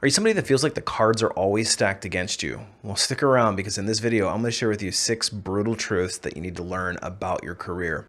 Are you somebody that feels like the cards are always stacked against you? Well, stick around because in this video, I'm going to share with you 6 brutal truths that you need to learn about your career.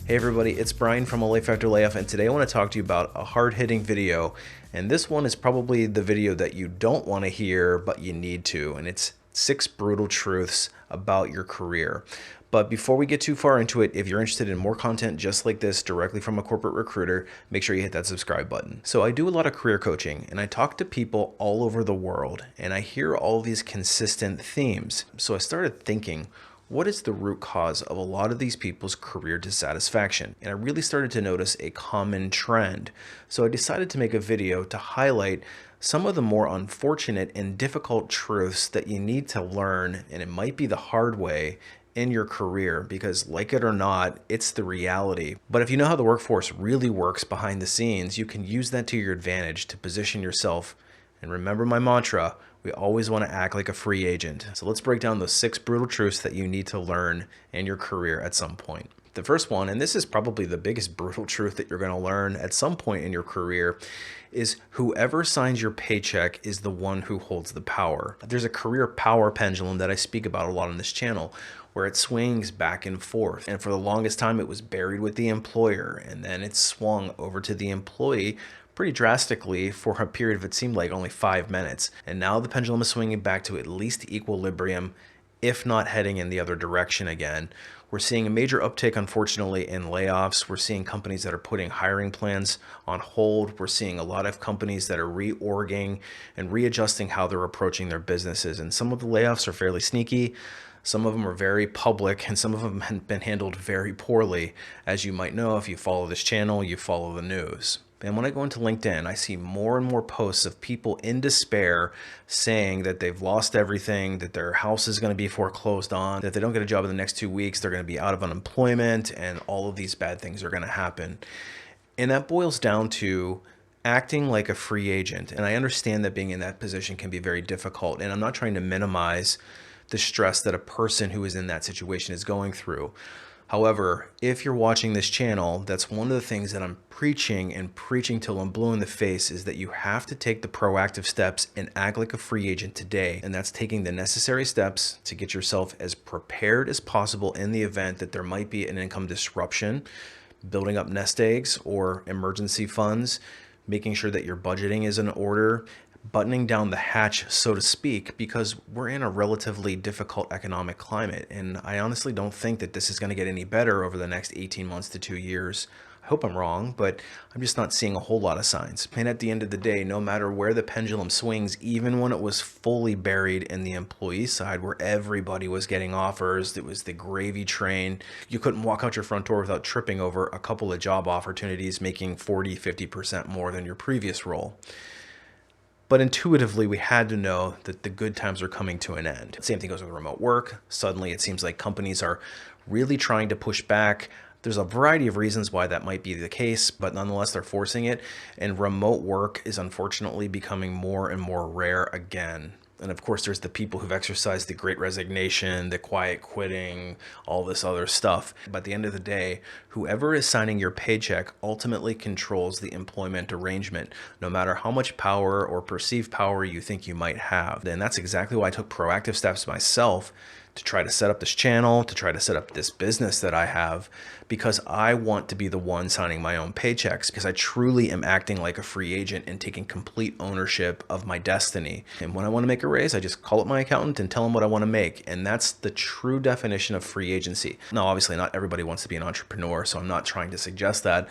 Hey everybody, it's Brian from A Life After Layoff, and today I want to talk to you about a hard-hitting video, and this one is probably the video that you don't want to hear, but you need to, and it's 6 brutal truths about your career. But before we get too far into it, if you're interested in more content just like this directly from a corporate recruiter, make sure you hit that subscribe button. So I do a lot of career coaching, and I talk to people all over the world, and I hear all these consistent themes. So I started thinking, what is the root cause of a lot of these people's career dissatisfaction? And I really started to notice a common trend. So I decided to make a video to highlight some of the more unfortunate and difficult truths that you need to learn, and it might be the hard way, in your career, because like it or not, it's the reality. But if you know how the workforce really works behind the scenes, you can use that to your advantage to position yourself. And remember my mantra, we always want to act like a free agent. So let's break down those 6 brutal truths that you need to learn in your career at some point. The first one, and this is probably the biggest brutal truth that you're going to learn at some point in your career, is whoever signs your paycheck is the one who holds the power. There's a career power pendulum that I speak about a lot on this channel, where it swings back and forth. And for the longest time, it was buried with the employer, and then it swung over to the employee pretty drastically for a period of, it seemed like, only 5 minutes. And now the pendulum is swinging back to at least equilibrium, if not heading in the other direction again. We're seeing a major uptick, unfortunately, in layoffs. We're seeing companies that are putting hiring plans on hold. We're seeing a lot of companies that are reorging and readjusting how they're approaching their businesses. And some of the layoffs are fairly sneaky. Some of them are very public, and some of them have been handled very poorly. As you might know, if you follow this channel, you follow the news. And when I go into LinkedIn, I see more and more posts of people in despair saying that they've lost everything, that their house is going to be foreclosed on, that if they don't get a job in the next 2 weeks, they're going to be out of unemployment, and all of these bad things are going to happen. And that boils down to acting like a free agent. And I understand that being in that position can be very difficult, and I'm not trying to minimize the stress that a person who is in that situation is going through. However, if you're watching this channel, that's one of the things that I'm preaching till I'm blue in the face, is that you have to take the proactive steps and act like a free agent today. And that's taking the necessary steps to get yourself as prepared as possible in the event that there might be an income disruption, building up nest eggs or emergency funds, making sure that your budgeting is in order, buttoning down the hatch, so to speak, because we're in a relatively difficult economic climate. And I honestly don't think that this is going to get any better over the next 18 months to 2 years. I hope I'm wrong, but I'm just not seeing a whole lot of signs. And at the end of the day, no matter where the pendulum swings, even when it was fully buried in the employee side where everybody was getting offers, it was the gravy train. You couldn't walk out your front door without tripping over a couple of job opportunities making 40, 50% more than your previous role. But intuitively, we had to know that the good times are coming to an end. Same thing goes with remote work. Suddenly, it seems like companies are really trying to push back. There's a variety of reasons why that might be the case, but nonetheless, they're forcing it. And remote work is unfortunately becoming more and more rare again. And of course, there's the people who've exercised the great resignation, the quiet quitting, all this other stuff. But at the end of the day, whoever is signing your paycheck ultimately controls the employment arrangement, no matter how much power or perceived power you think you might have. And that's exactly why I took proactive steps myself to try to set up this channel, to try to set up this business that I have, because I want to be the one signing my own paychecks, because I truly am acting like a free agent and taking complete ownership of my destiny. And when I want to make a raise, I just call up my accountant and tell him what I want to make. And that's the true definition of free agency. Now, obviously, not everybody wants to be an entrepreneur, so I'm not trying to suggest that.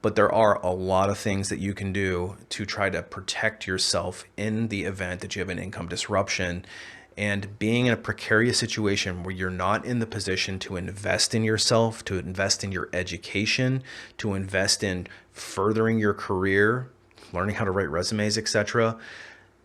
But there are a lot of things that you can do to try to protect yourself in the event that you have an income disruption. And being in a precarious situation where you're not in the position to invest in yourself, to invest in your education, to invest in furthering your career, learning how to write resumes, etc.,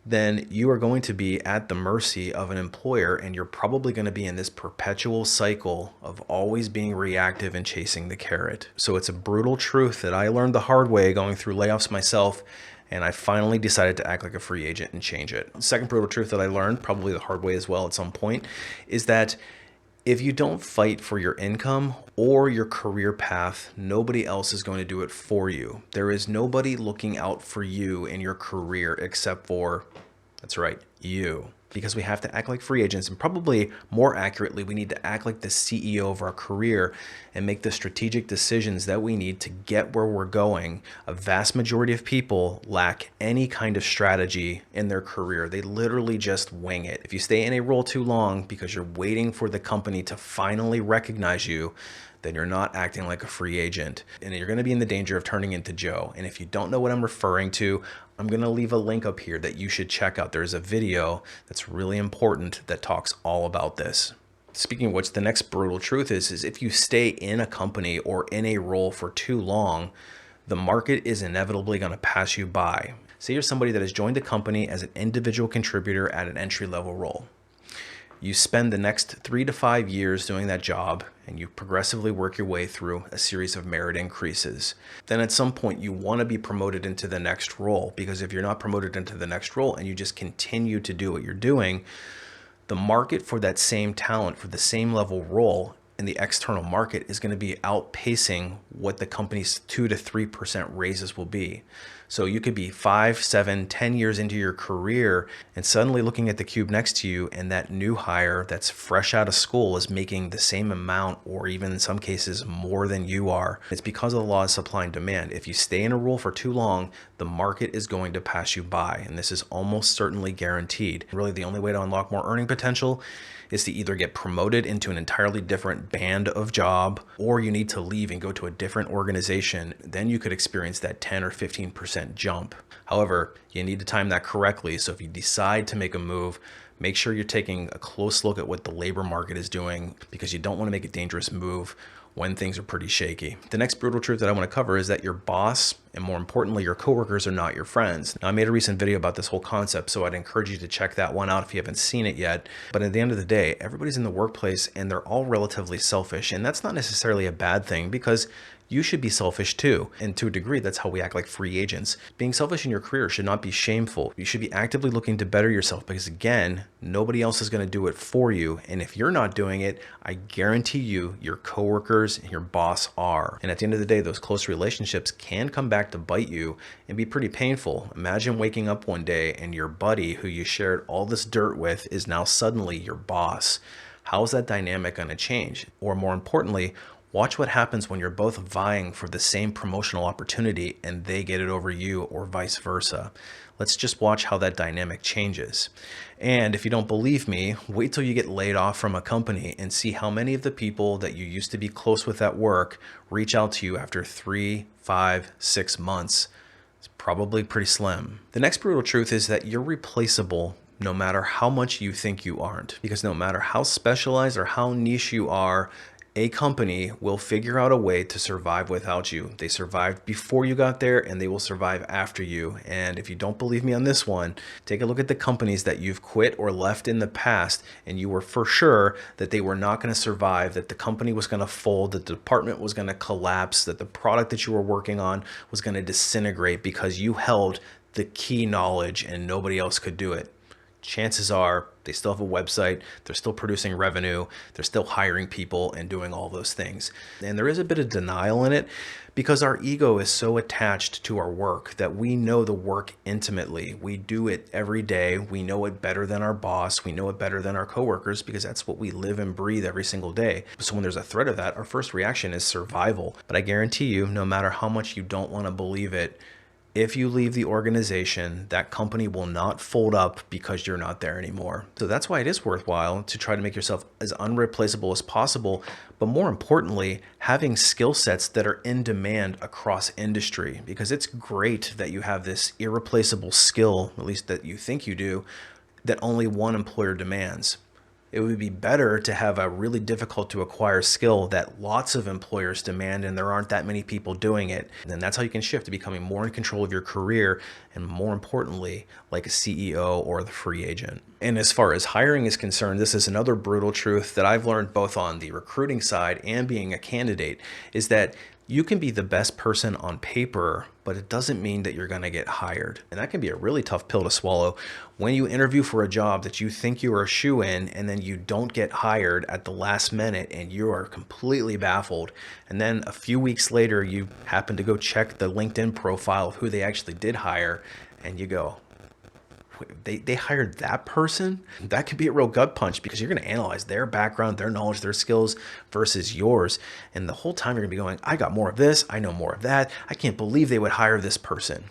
then you are going to be at the mercy of an employer, and you're probably going to be in this perpetual cycle of always being reactive and chasing the carrot. So it's a brutal truth that I learned the hard way going through layoffs myself, And I finally decided to act like a free agent and change it. Second brutal truth that I learned, probably the hard way as well at some point, is that if you don't fight for your income or your career path, nobody else is going to do it for you. There is nobody looking out for you in your career except for, that's right, you. Because we have to act like free agents, and probably more accurately, we need to act like the CEO of our career and make the strategic decisions that we need to get where we're going. A vast majority of people lack any kind of strategy in their career. They literally just wing it. If you stay in a role too long because you're waiting for the company to finally recognize you, then you're not acting like a free agent, and you're going to be in the danger of turning into Joe. And if you don't know what I'm referring to, I'm going to leave a link up here that you should check out. There's a video that's really important that talks all about this. Speaking of which, the next brutal truth is if you stay in a company or in a role for too long, the market is inevitably going to pass you by. Say you're somebody that has joined the company as an individual contributor at an entry-level role. You spend the next 3 to 5 years doing that job, and you progressively work your way through a series of merit increases. Then at some point you want to be promoted into the next role, because if you're not promoted into the next role and you just continue to do what you're doing, the market for that same talent, for the same level role in the external market is going to be outpacing what the company's 2 to 3% raises will be. So you could be 5, 7, 10 years into your career and suddenly looking at the cube next to you, and that new hire that's fresh out of school is making the same amount, or even in some cases more than you are. It's because of the law of supply and demand. If you stay in a role for too long, the market is going to pass you by, and this is almost certainly guaranteed. Really, the only way to unlock more earning potential is to either get promoted into an entirely different band of job, or you need to leave and go to a different organization. Then you could experience that 10 or 15% jump. However, you need to time that correctly. So if you decide to make a move, make sure you're taking a close look at what the labor market is doing, because you don't want to make a dangerous move when things are pretty shaky. The next brutal truth that I want to cover is that your boss, and more importantly, your coworkers, are not your friends. Now, I made a recent video about this whole concept, so I'd encourage you to check that one out if you haven't seen it yet. But at the end of the day, everybody's in the workplace and they're all relatively selfish. And that's not necessarily a bad thing, because you should be selfish too. And to a degree, that's how we act like free agents. Being selfish in your career should not be shameful. You should be actively looking to better yourself, because again, nobody else is going to do it for you. And if you're not doing it, I guarantee you, your coworkers and your boss are. And at the end of the day, those close relationships can come back to bite you and be pretty painful. Imagine waking up one day and your buddy who you shared all this dirt with is now suddenly your boss. How is that dynamic going to change? Or more importantly, watch what happens when you're both vying for the same promotional opportunity and they get it over you, or vice versa. Let's just watch how that dynamic changes. And if you don't believe me, wait till you get laid off from a company and see how many of the people that you used to be close with at work reach out to you after 3, 5, 6 months. It's probably pretty slim. The next brutal truth is that you're replaceable no matter how much you think you aren't. Because no matter how specialized or how niche you are, a company will figure out a way to survive without you. They survived before you got there, and they will survive after you. And if you don't believe me on this one, take a look at the companies that you've quit or left in the past, and you were for sure that they were not going to survive, that the company was going to fold, that the department was going to collapse, that the product that you were working on was going to disintegrate because you held the key knowledge and nobody else could do it. Chances are they still have a website, they're still producing revenue, they're still hiring people and doing all those things. And there is a bit of denial in it, because our ego is so attached to our work that we know the work intimately. We do it every day. We know it better than our boss. We know it better than our coworkers, because that's what we live and breathe every single day. So when there's a threat of that, our first reaction is survival. But I guarantee you, no matter how much you don't want to believe it, if you leave the organization, that company will not fold up because you're not there anymore. So that's why it is worthwhile to try to make yourself as unreplaceable as possible, but more importantly, having skill sets that are in demand across industry, because it's great that you have this irreplaceable skill, at least that you think you do, that only one employer demands. It would be better to have a really difficult to acquire skill that lots of employers demand and there aren't that many people doing it. And then that's how you can shift to becoming more in control of your career, and more importantly, like a CEO or the free agent. And as far as hiring is concerned, this is another brutal truth that I've learned both on the recruiting side and being a candidate, is that You can be the best person on paper, but it doesn't mean that you're going to get hired. And that can be a really tough pill to swallow when you interview for a job that you think you are a shoo-in and then you don't get hired at the last minute and you are completely baffled. And then a few weeks later, you happen to go check the LinkedIn profile of who they actually did hire and you go, they hired that person? That could be a real gut punch because you're going to analyze their background, their knowledge, their skills versus yours. And the whole time you're going to be going, I got more of this. I know more of that. I can't believe they would hire this person.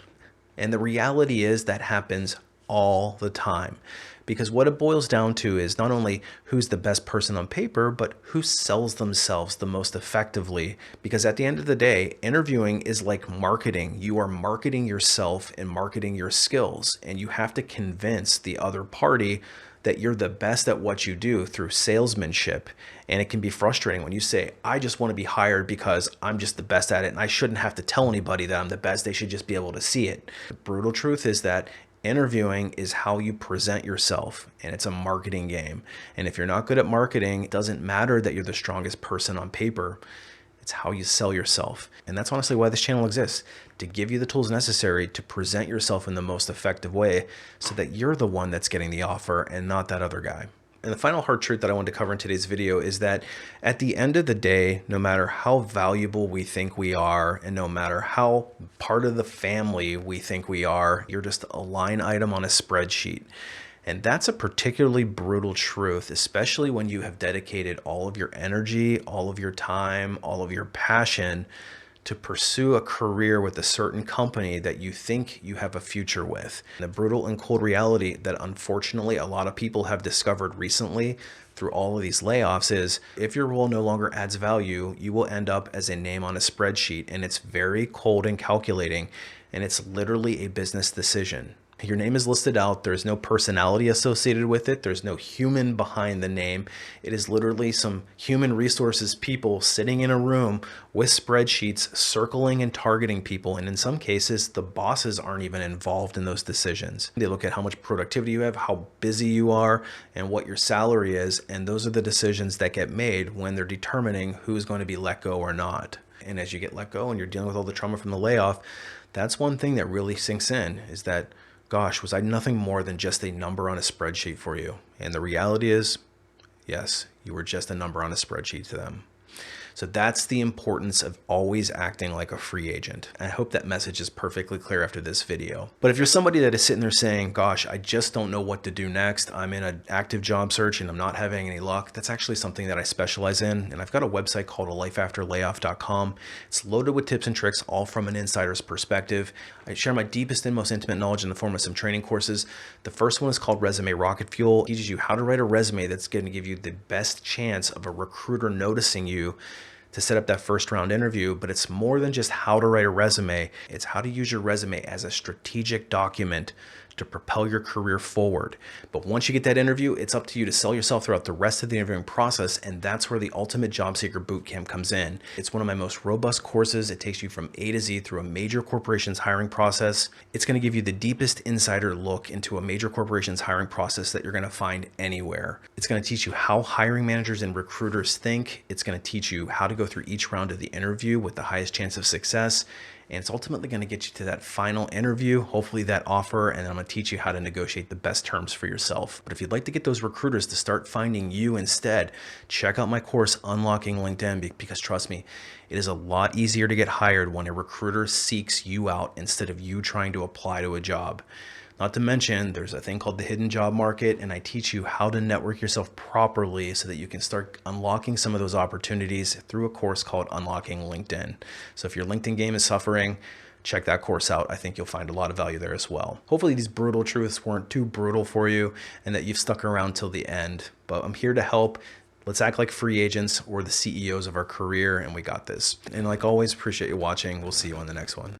And the reality is that happens all the time. Because what it boils down to is not only who's the best person on paper, but who sells themselves the most effectively. Because at the end of the day, interviewing is like marketing. You are marketing yourself and marketing your skills. And you have to convince the other party that you're the best at what you do through salesmanship. And it can be frustrating when you say, I just want to be hired because I'm just the best at it and I shouldn't have to tell anybody that I'm the best. They should just be able to see it. The brutal truth is that interviewing is how you present yourself, and it's a marketing game. And if you're not good at marketing, it doesn't matter that you're the strongest person on paper. It's how you sell yourself. And that's honestly why this channel exists, to give you the tools necessary to present yourself in the most effective way so that you're the one that's getting the offer and not that other guy. And the final hard truth that I wanted to cover in today's video is that at the end of the day, no matter how valuable we think we are, and no matter how part of the family we think we are, you're just a line item on a spreadsheet. And that's a particularly brutal truth, especially when you have dedicated all of your energy, all of your time, all of your passion to pursue a career with a certain company that you think you have a future with. The brutal and cold reality that unfortunately a lot of people have discovered recently through all of these layoffs is if your role no longer adds value, you will end up as a name on a spreadsheet, and it's very cold and calculating, and it's literally a business decision. Your name is listed out. There's no personality associated with it. There's no human behind the name. It is literally some human resources people sitting in a room with spreadsheets circling and targeting people. And in some cases, the bosses aren't even involved in those decisions. They look at how much productivity you have, how busy you are, and what your salary is. And those are the decisions that get made when they're determining who's going to be let go or not. And as you get let go and you're dealing with all the trauma from the layoff, that's one thing that really sinks in is that, gosh, was I nothing more than just a number on a spreadsheet for you? And the reality is, yes, you were just a number on a spreadsheet to them. So that's the importance of always acting like a free agent. I hope that message is perfectly clear after this video. But if you're somebody that is sitting there saying, gosh, I just don't know what to do next, I'm in an active job search and I'm not having any luck, that's actually something that I specialize in. And I've got a website called alifeafterlayoff.com. It's loaded with tips and tricks, all from an insider's perspective. I share my deepest and most intimate knowledge in the form of some training courses. The first one is called Resume Rocketfuel. It teaches you how to write a resume that's going to give you the best chance of a recruiter noticing you to set up that first round interview. But it's more than just how to write a resume. It's how to use your resume as a strategic document to propel your career forward. But once you get that interview, it's up to you to sell yourself throughout the rest of the interviewing process. And that's where the ultimate Job Seeker Bootcamp comes in. It's one of my most robust courses. It takes you from A to Z through a major corporation's hiring process. It's going to give you the deepest insider look into a major corporation's hiring process that you're going to find anywhere. It's going to teach you how hiring managers and recruiters think. It's going to teach you how to go through each round of the interview with the highest chance of success. And it's ultimately going to get you to that final interview, hopefully that offer, and I'm going to teach you how to negotiate the best terms for yourself. But if you'd like to get those recruiters to start finding you instead, check out my course, Unlocking LinkedIn, because trust me, it is a lot easier to get hired when a recruiter seeks you out instead of you trying to apply to a job. Not to mention, there's a thing called the hidden job market, and I teach you how to network yourself properly so that you can start unlocking some of those opportunities through a course called Unlocking LinkedIn. So if your LinkedIn game is suffering, check that course out. I think you'll find a lot of value there as well. Hopefully these brutal truths weren't too brutal for you and that you've stuck around till the end, but I'm here to help. Let's act like free agents or the CEOs of our career, and we got this. And like always, appreciate you watching. We'll see you on the next one.